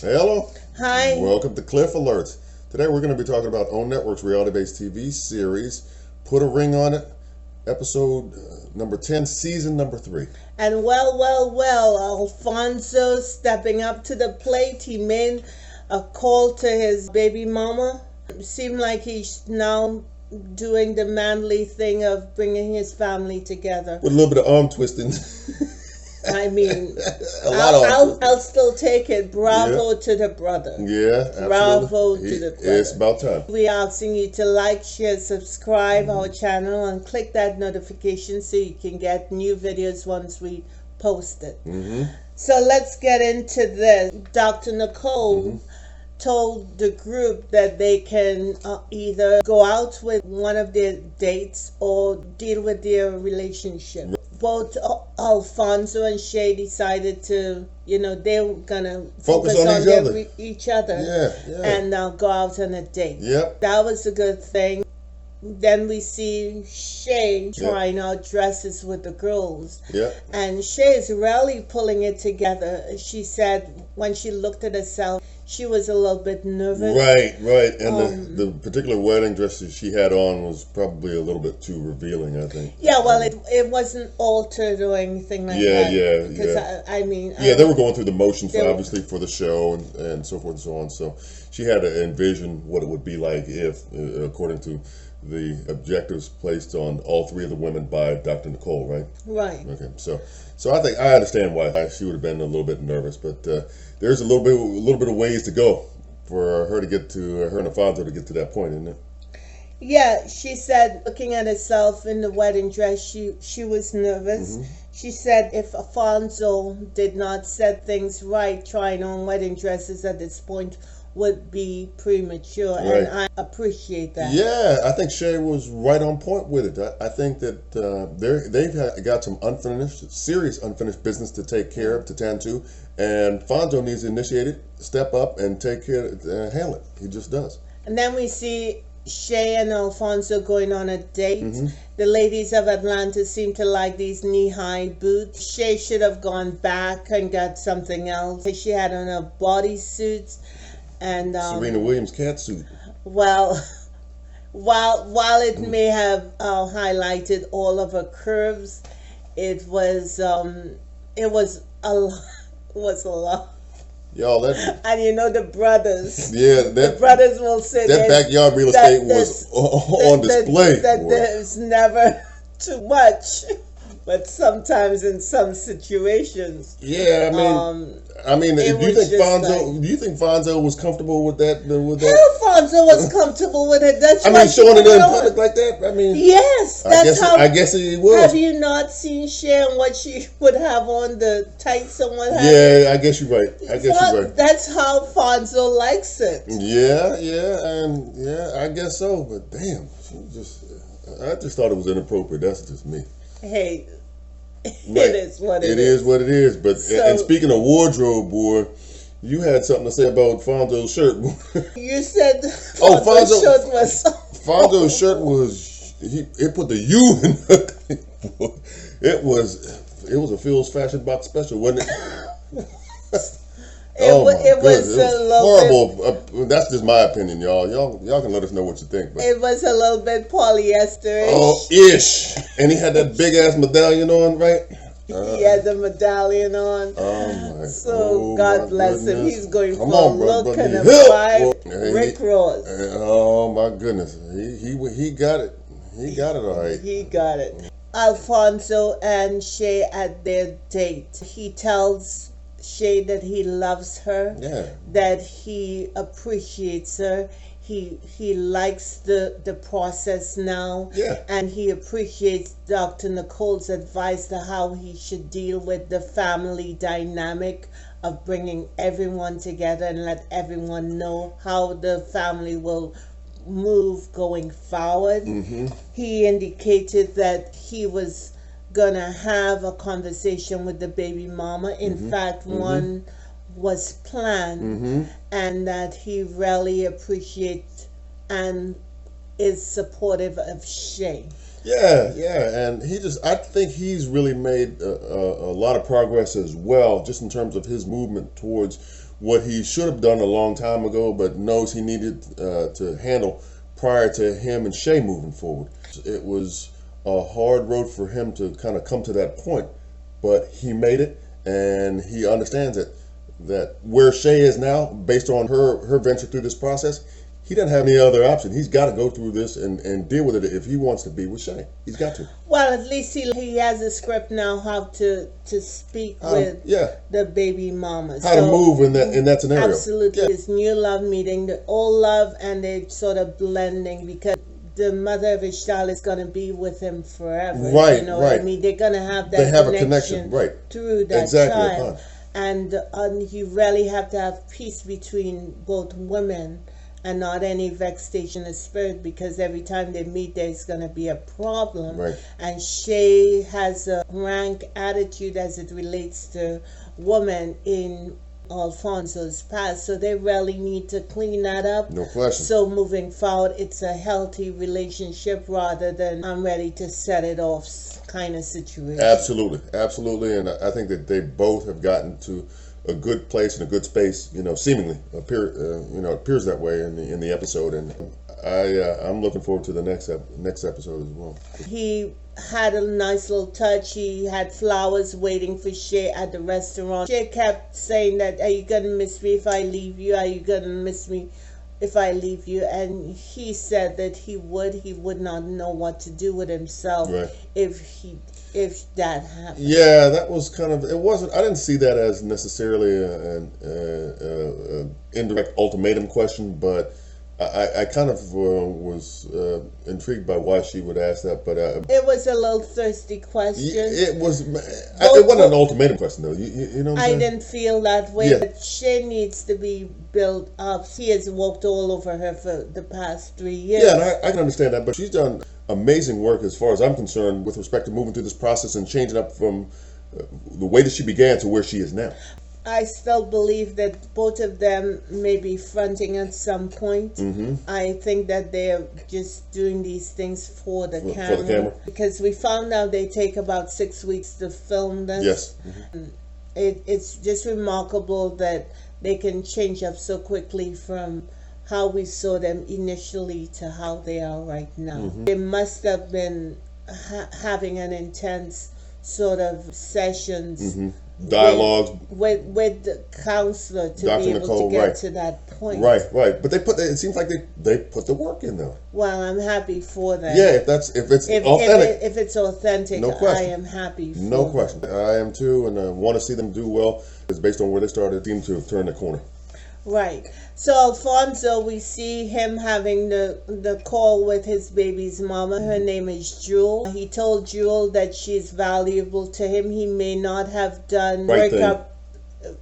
Hello. Hi. Welcome to Cliff Alerts. Today we're going to be talking about OWN Network's reality-based TV series, Put a Ring on It, episode number 10, season number 3. And well, Alfonzo stepping up to the plate. He made a call to his baby mama. It seemed like he's now doing the manly thing of bringing his family together. With a little bit of arm twisting. I mean, I'll still take it. Bravo to the brother. Yeah, absolutely. Bravo to the brother. It's about time. We are asking you to like, share, subscribe our channel, and click that notification so you can get new videos once we post it. So let's get into this. Dr. Nicole told the group that they can either go out with one of their dates or deal with their relationship. Both Alfonzo and Shay decided to, they were gonna focus on each other and go out on a date. Yep. That was a good thing. Then we see Shay trying out dresses with the girls. Yep. And Shay is really pulling it together. She said when she looked at herself, she was a little bit nervous. Right. And the particular wedding dress that she had on was probably a little bit too revealing, I think. Yeah, well, it wasn't altered or anything like that. Because they were going through the motions, obviously, for the show and so forth and so on. So she had to envision what it would be like if, according to the objectives placed on all three of the women by Dr. Nicole, right? Right. Okay, so I think I understand why she would have been a little bit nervous, but there's a little bit of ways to go for her to get to her and Alfonzo to get to that point, isn't it? Yeah, she said looking at herself in the wedding dress, she was nervous. She said if Alfonzo did not set things right, trying on wedding dresses at this point would be premature, and I appreciate that. Yeah, I think Shay was right on point with it. I think that they've got some serious unfinished business to take care of, to tend to, and Fonzo needs to initiate it, step up, and take care, handle it. He just does. And then we see Shay and Alfonso going on a date. The ladies of Atlanta seem to like these knee-high boots. Shay should have gone back and got something else. She had on a bodysuit. And Serena Williams catsuit. Well, while it may have highlighted all of her curves, it was a lot. Y'all, and the brothers. Yeah, the brothers will say that backyard real estate was on display. That there's never too much. But sometimes in some situations, yeah, I mean, do you think Fonzo was comfortable with that? Alfonzo was comfortable with it. That's showing it in public like that. I mean, yes, I guess he was. Have you not seen Cher and what she would have on, the tights and what have you? Yeah, I guess you're right. That's how Fonzo likes it. Yeah, I guess so. But damn, I just thought it was inappropriate. That's just me. Hey, it is what it is. It is what it is. But and speaking of wardrobe, boy, you had something to say about Fonzo's shirt. You said Fonzo's shirt was. Fonzo's shirt was. It put the U in it. It was a Phil's Fashion Box special, wasn't it? It was horrible. That's just my opinion, y'all. Y'all can let us know what you think. But it was a little bit polyester. Oh, ish. And he had that big ass medallion on, right? He had the medallion on. God bless him. He's going for a look and a vibe. Rick Ross. Oh my goodness. He got it. He got it all right. He got it. Alfonso and Shay at their date. He tells Shay that he loves her, that he appreciates her, he likes the process now, and he appreciates Dr. Nicole's advice to how he should deal with the family dynamic of bringing everyone together and let everyone know how the family will move going forward. He indicated that he was gonna have a conversation with the baby mama. In fact, one was planned, and that he really appreciates and is supportive of Shay. Yeah, and I think he's really made a lot of progress as well, just in terms of his movement towards what he should have done a long time ago, but knows he needed to handle prior to him and Shay moving forward. It was a hard road for him to kind of come to that point, but he made it, and he understands that where Shay is now, based on her venture through this process, he doesn't have any other option. He's got to go through this and deal with it if he wants to be with Shay. He's got to. Well, at least he has a script now how to speak with the baby mama. How to move in that scenario. Absolutely. Yeah. His new love meeting, the old love, and they sort of blending because the mother of his child is going to be with him forever. Right, you know right. What I mean, they're going to have that connection right. through that child. And you really have to have peace between both women and not any vexation of spirit, because every time they meet there's going to be a problem. Right. And Shay has a rank attitude as it relates to women in Alfonso's past, so they really need to clean that up. No question. So moving forward, it's a healthy relationship rather than I'm ready to set it off kind of situation. Absolutely, and I think that they both have gotten to a good place and a good space. Seemingly appears that way in the episode, and I'm looking forward to the next episode as well. He had a nice little touch. He had flowers waiting for Shay at the restaurant. Shay kept saying that, "Are you gonna miss me if I leave you? Are you gonna miss me if I leave you?" And he said that he would not know what to do with himself if that happened. Yeah, that was kind of, it wasn't, I didn't see that as necessarily an indirect ultimatum question, but I kind of was intrigued by why she would ask that, but it was a little thirsty question. It wasn't an ultimatum question, though. You know what I'm saying? I didn't feel that way. Yeah. But Shay needs to be built up. He has walked all over her for the past 3 years. Yeah, and I can understand that, but she's done amazing work as far as I'm concerned with respect to moving through this process and changing up from the way that she began to where she is now. I still believe that both of them may be fronting at some point. Mm-hmm. I think that they're just doing these things for the camera. For the camera. Because we found out they take about 6 weeks to film this. Yes. Mm-hmm. It's just remarkable that they can change up so quickly from how we saw them initially to how they are right now. Mm-hmm. They must have been having an intense sort of sessions. Mm-hmm. Dialogues with the counselor to Dr. be able Nicole, to get right. to that point. Right. But it seems like they put the work in though. Well, I'm happy for that. Yeah, if it's authentic. If it's authentic, No question. I am happy for No question. I am too, and I want to see them do well. It's based on where they started, seem to have turned the corner. Right. So Alfonso, we see him having the call with his baby's mama. Her name is Jewel. He told Jewel that she's valuable to him. He may not have done workup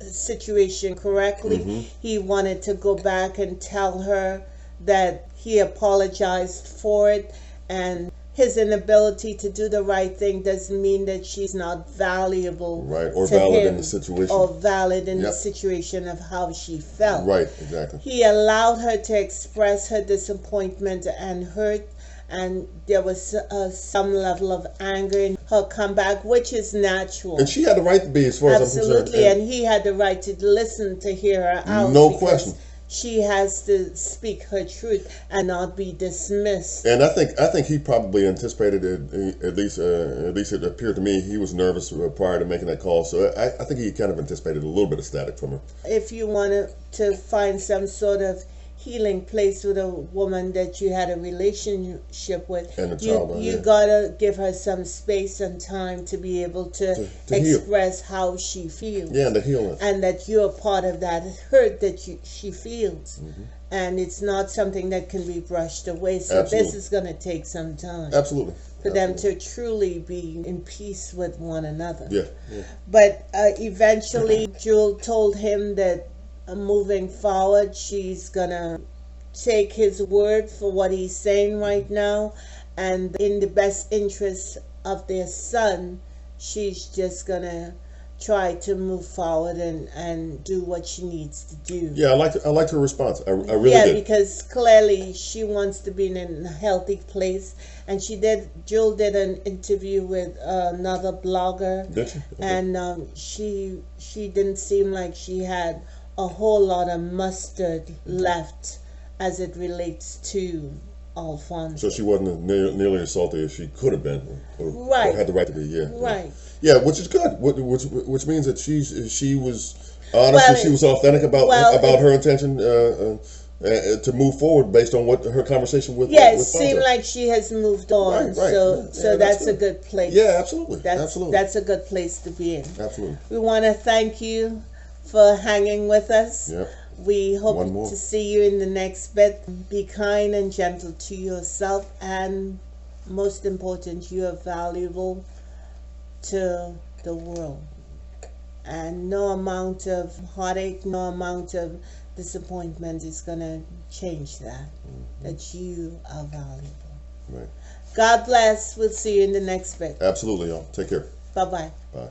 situation correctly. Mm-hmm. He wanted to go back and tell her that he apologized for it, and his inability to do the right thing doesn't mean that she's not valuable, right, or valid in the situation, or valid in the situation of how she felt. Right, exactly. He allowed her to express her disappointment and hurt, and there was some level of anger in her comeback, which is natural. And she had the right to be, as far as I'm concerned. Absolutely, and he had the right to listen to hear her out. No question. She has to speak her truth and not be dismissed. And I think he probably anticipated it. At least it appeared to me he was nervous prior to making that call. So I think he kind of anticipated a little bit of static from her. If you wanted to find some sort of healing place with a woman that you had a relationship with, and a child, you gotta give her some space and time to be able to express how she feels. Yeah, and to heal it. And that you're part of that hurt that she feels. Mm-hmm. And it's not something that can be brushed away. So this is going to take some time. Absolutely. For them to truly be in peace with one another. Yeah. But eventually, Jewel told him that moving forward, she's going to take his word for what he's saying right now. And in the best interest of their son, she's just going to try to move forward and do what she needs to do. Yeah, I liked her response. I really did. Yeah, because clearly she wants to be in a healthy place. And Jewel did an interview with another blogger. Did she? Okay. And she didn't seem like she had a whole lot of mustard left as it relates to Alfonzo. So she wasn't nearly as salty as she could have been, or had the right to be. Yeah, right. Yeah, which is good. Which means that she was honest and she was authentic about her intention to move forward based on what her conversation with. Yeah, it with seemed like she has moved on. Right. So that's a good place. Yeah, absolutely. That's a good place to be in. Absolutely. We want to thank you for hanging with us. Yep. We hope to see you in the next bit. Be kind and gentle to yourself, and most important, you are valuable to the world. And no amount of heartache, no amount of disappointment is going to change that. That you are valuable. Right. God bless. We'll see you in the next bit. Absolutely, y'all. Take care. Bye-bye. Bye.